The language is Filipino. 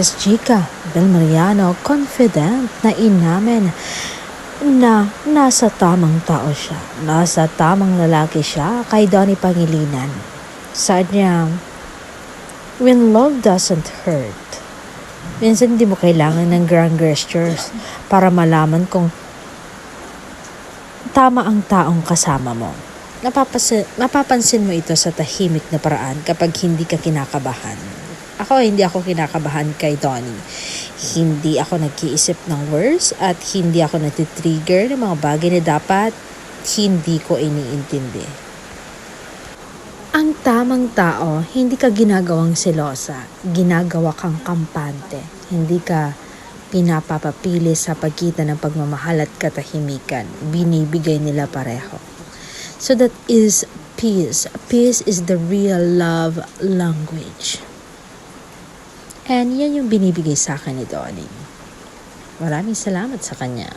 is Chica Del Mariano, confident na inamin na nasa tamang tao siya. Nasa tamang lalaki siya kay Donnie Pangilinan. Sabi niya, when love doesn't hurt, minsan hindi mo kailangan ng grand gestures para malaman kung tama ang taong kasama mo. Mapapansin mo ito sa tahimik na paraan kapag hindi ka kinakabahan. Hindi ako kinakabahan kay Donnie. Hindi ako nag-iisip ng words at hindi ako natitrigger ng mga bagay na dapat hindi ko iniintindi. Ang tamang tao, hindi ka ginagawang selosa. Ginagawa kang kampante. Hindi ka pinapapapili sa pagitan ng pagmamahal at katahimikan. Binibigay nila pareho. So that is peace. Peace is the real love language. And yan yung binibigay sa akin ni Donnie. Maraming salamat sa kanya.